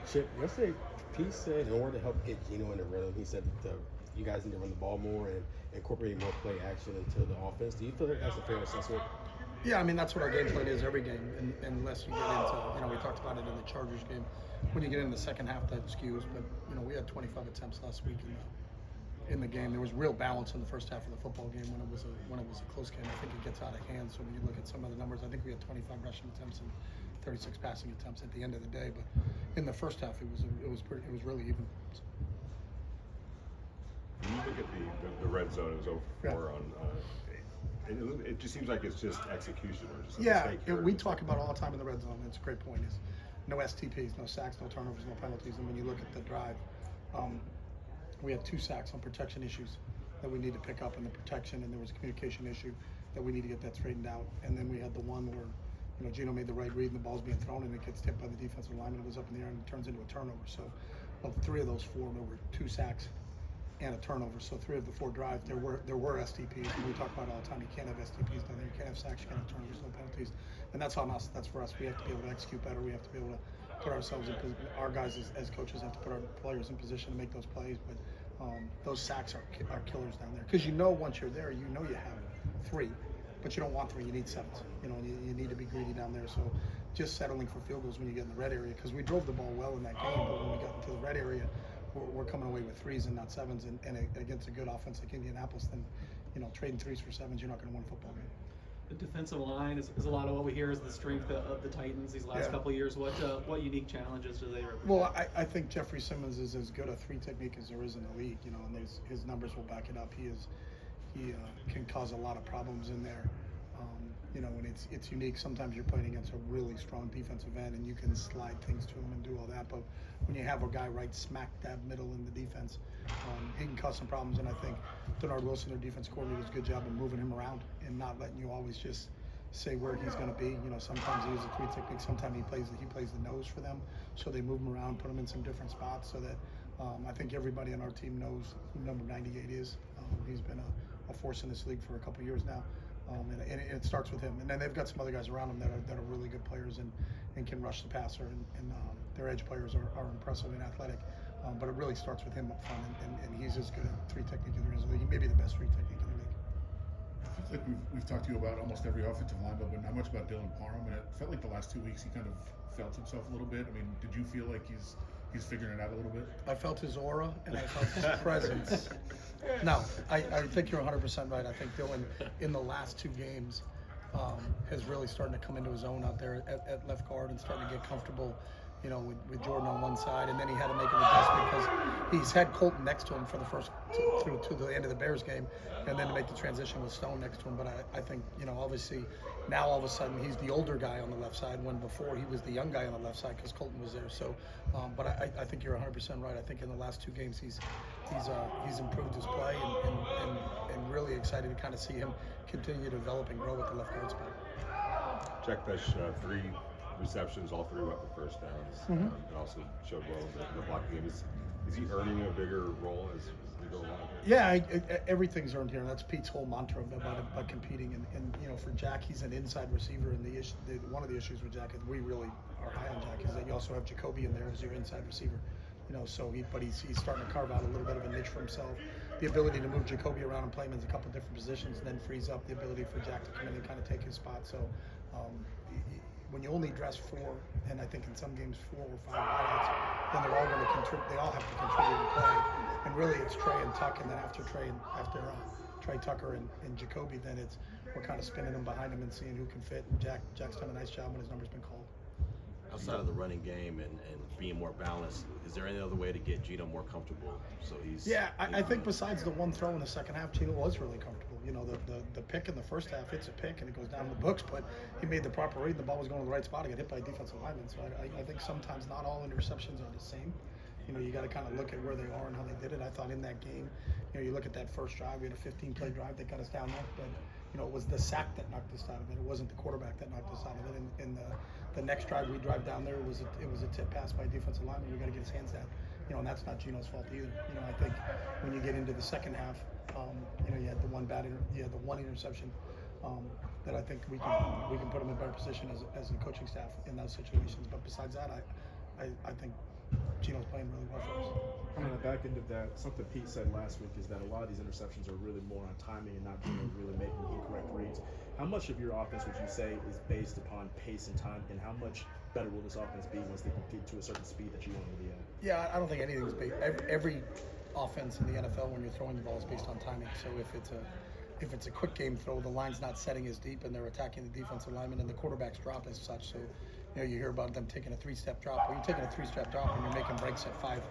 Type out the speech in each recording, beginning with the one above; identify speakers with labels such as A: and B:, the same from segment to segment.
A: Chip, yesterday, Pete said in order to help get Geno in the rhythm, he said that you guys need to run the ball more and incorporate more play action into the offense. Do you feel like that's a fair assessment?
B: Yeah, I mean that's what our game plan is every game, unless you get into, we talked about it in the Chargers game. When you get in the second half, that skews. But we had 25 attempts last week in the game. There was real balance in the first half of the football game when it was a close game. I think it gets out of hand. So when you look at some of the numbers, I think we had 25 rushing attempts and 36 passing attempts at the end of the day. But in the first half, it was really even.
C: When you look at the red zone, it was over
B: Yeah.
C: 4 on. It just seems like it's just execution or just a
B: Yeah,
C: mistake here.
B: we talk about all the time in the red zone. It's a great point. Is no STPs, no sacks, no turnovers, no penalties. And when you look at the drive, we had 2 sacks on protection issues that we need to pick up in the protection, and there was a communication issue that we need to get that straightened out. And then we had the one where Geno made the right read and the ball's being thrown and it gets tipped by the defensive lineman. It was up in the air and it turns into a turnover. So of 3 of those 4, there were 2 sacks and a turnover. So 3 of the 4 drives, there were STPs. And we talk about it all the time. You can't have STPs down there. You can't have sacks. You can't have turnovers. No penalties. And that's on us. That's for us. We have to be able to execute better. We have to be able to put ourselves in position. Our guys as coaches have to put our players in position to make those plays. But those sacks are killers down there, because once you're there, you have 3, but you don't want 3. You need 7s. You need to be greedy down there. So just settling for field goals when you get in the red area, because we drove the ball well in that game, but when we got into the red area, we're coming away with 3s and not 7s, and against a good offense like Indianapolis, then trading 3s for 7s, you're not going to win a football game.
D: The defensive line is a lot of what we hear is the strength of the Titans these last couple of years. What unique challenges do they represent?
B: Well, I think Jeffrey Simmons is as good a 3 technique as there is in the league, and his numbers will back it up. He can cause a lot of problems in there. And it's unique. Sometimes you're playing against a really strong defensive end, and you can slide things to him and do all that. But when you have a guy right smack dab middle in the defense, he can cause some problems. And I think Denard Wilson, their defense coordinator, does a good job of moving him around and not letting you always just say where he's going to be. Sometimes he uses a 3 technique. Sometimes he plays the nose for them, so they move him around, put him in some different spots, so that I think everybody on our team knows who number 98 is. He's been a force in this league for a couple years now. And it starts with him, and then they've got some other guys around him that are really good players and can rush the passer, and their edge players are impressive and athletic. But it really starts with him up front, and he's as good at 3 technique as there is in the league. He may be the best 3 technique in the league.
E: It feels like we've talked to you about almost every offensive line, but not much about Dylan Parham, and it felt like the last 2 weeks he kind of felt himself a little bit. I mean, did you feel like he's figuring it out a little bit?
B: I felt his aura and I felt his presence. No, I think you're 100% right. I think Dylan, in the last 2 games, has really started to come into his own out there at left guard and starting to get comfortable, with Jordan on one side, and then he had to make an adjustment because he's had Colton next to him for the first through to the end of the Bears game, and then to make the transition with Stone next to him. But I think, obviously now all of a sudden he's the older guy on the left side, when before he was the young guy on the left side because Colton was there. So, but I think you're 100% right. I think in the last 2 games he's improved his play, and really excited to kind of see him continue to develop and grow at the left guard spot.
C: Jack Fish, 3 receptions, all 3 went for first downs. And also showed well in the blocking game. Is he earning a bigger role as we go along?
B: Yeah, everything's earned here, and that's Pete's whole mantra about competing. And for Jack, he's an inside receiver, and one of the issues with Jack, is we really are high on Jack, is that you also have Jacoby in there as your inside receiver. So he's starting to carve out a little bit of a niche for himself. The ability to move Jacoby around and play him in a couple different positions, and then frees up the ability for Jack to come in and kind of take his spot. So when you only dress 4, and I think in some games 4 or 5 wideouts, then they're all going to contribute. They all have to contribute and play. And really, it's Trey and Tuck, and then after Trey Tucker and Jacoby, then we're kind of spinning them behind him and seeing who can fit. And Jack's done a nice job when his number's been called.
F: Outside of the running game and being more balanced, is there any other way to get Geno more comfortable? So he's
B: I think besides the one throw in the second half, Geno was really comfortable. The pick in the first half, it's a pick and it goes down the books, but he made the proper read. The ball was going to the right spot. He got hit by a defensive lineman. So I think sometimes not all interceptions are the same. You got to kind of look at where they are and how they did it. I thought in that game, you look at that first drive, we had a 15-play drive that got us down there, but it was the sack that knocked us out of it. It wasn't the quarterback that knocked us out of it. And the next drive we drive down there, it was a tip pass by a defensive lineman. We got to get his hands down. And that's not Geno's fault either. I think when you get into the second half, you had the one interception that I think we can put him in a better position as a coaching staff in those situations. But besides that, I think Gino's playing really well for us.
G: On the back end of that, something Pete said last week is that a lot of these interceptions are really more on timing and not being really making incorrect reads. How much of your offense would you say is based upon pace and time, and how much better will this offense be once they can get to a certain speed that you want to be at?
B: Yeah, I don't think anything's based. Every offense in the NFL, when you're throwing the ball, is based on timing. So if it's a quick game throw, the line's not setting as deep, and they're attacking the defensive lineman, and the quarterback's drop as such. So, you hear about them taking a 3-step drop. Well, you're taking a 3-step drop, and you're making breaks at 5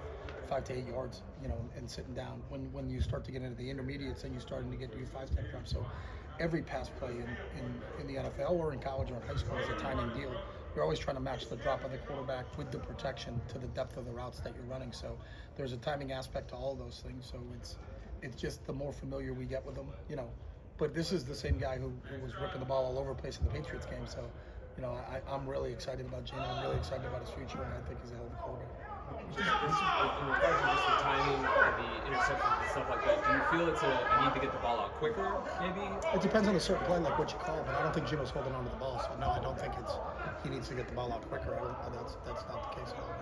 B: to 8 yards, and sitting down. When you start to get into the intermediates, then you're starting to get to your 5-step drop. So, every pass play in the NFL or in college or in high school is a timing deal. You're always trying to match the drop of the quarterback with the protection to the depth of the routes that you're running. So there's a timing aspect to all of those things. So it's just the more familiar we get with them, But this is the same guy who was ripping the ball all over the place in the Patriots game. So, I'm really excited about Gino. I'm really excited about his future, and I think he's a hell of a quarterback.
H: In regards to just the timing of the interceptions and stuff like that, do you feel it's a need to get the ball out quicker, maybe?
B: It depends on a certain play, like what you call, but I don't think Gino's holding on to the ball. So no, I don't think he needs to get the ball out quicker. That's not the case at all.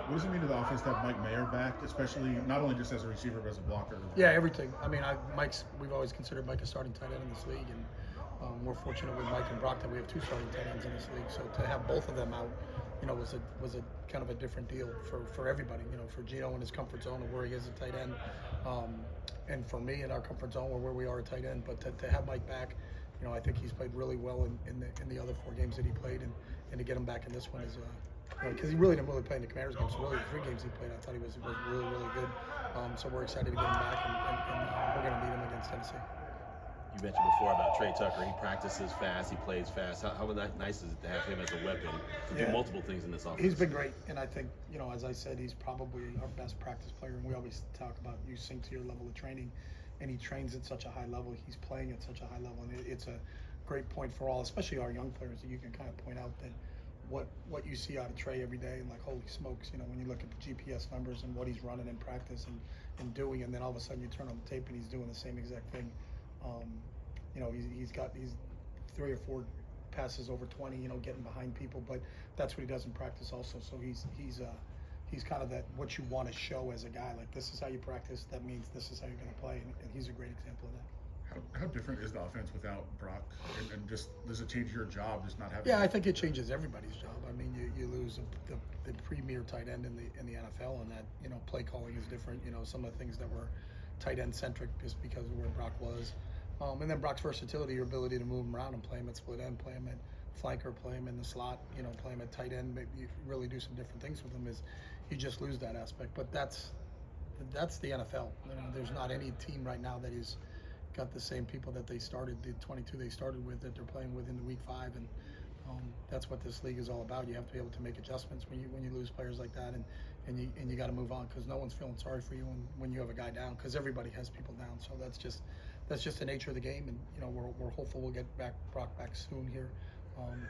E: What does it mean to the offense to have Mike Mayer back, especially not only just as a receiver but as a blocker?
B: Yeah, everything. I mean, we've always considered Mike a starting tight end in this league, and we're fortunate with Mike and Brock that we have 2 starting tight ends in this league. So to have both of them out, was a kind of a different deal for everybody. For Gino in his comfort zone of where he is a tight end, and for me in our comfort zone where we are a tight end. But to have Mike back, I think he's played really well in the other 4 games that he played, and to get him back in this one is because he really didn't play in the Commanders game. So really, the 3 games he played, I thought he was really, really good. So we're excited to get him back, and we're going to need him against Tennessee.
F: You mentioned before about Trey Tucker. He practices fast. He plays fast. How nice is it to have him as a weapon to do multiple things in this offense?
B: He's been great, and I think as I said, he's probably our best practice player. And we always talk about you sync to your level of training, and he trains at such a high level. He's playing at such a high level, and it's a great point for all, especially our young players, that you can kind of point out that what you see out of Trey every day, and like, holy smokes, when you look at the GPS numbers and what he's running in practice and doing, and then all of a sudden you turn on the tape and he's doing the same exact thing. He's 3 or 4 passes over 20, getting behind people, but that's what he does in practice also. So he's kind of that what you want to show as a guy, like, this is how you practice, that means this is how you're going to play, and he's a great example of that.
E: How different is the offense without Brock? And just, does it change your job just not having?
B: Yeah, I think it changes everybody's job. I mean, you lose the premier tight end in the NFL, and that play calling is different. Some of the things that were tight end centric just because of where Brock was, and then Brock's versatility, your ability to move him around and play him at split end, play him at flanker, play him in the slot, play him at tight end. Maybe you really do some different things with him. Is you just lose that aspect, but that's the NFL. There's not any team right now that is got the same people that they started, the 22 they started with, that they're playing with into week 5, and that's what this league is all about. You have to be able to make adjustments when you lose players like that, and you got to move on, because no one's feeling sorry for you when you have a guy down, because everybody has people down. So that's just the nature of the game, and we're hopeful we'll get Brock back soon here.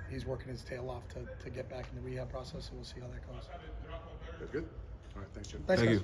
B: He's working his tail off to get back in the rehab process, so we'll see how that goes.
I: That's good. All right, thanks, Jim.
B: Thanks, guys.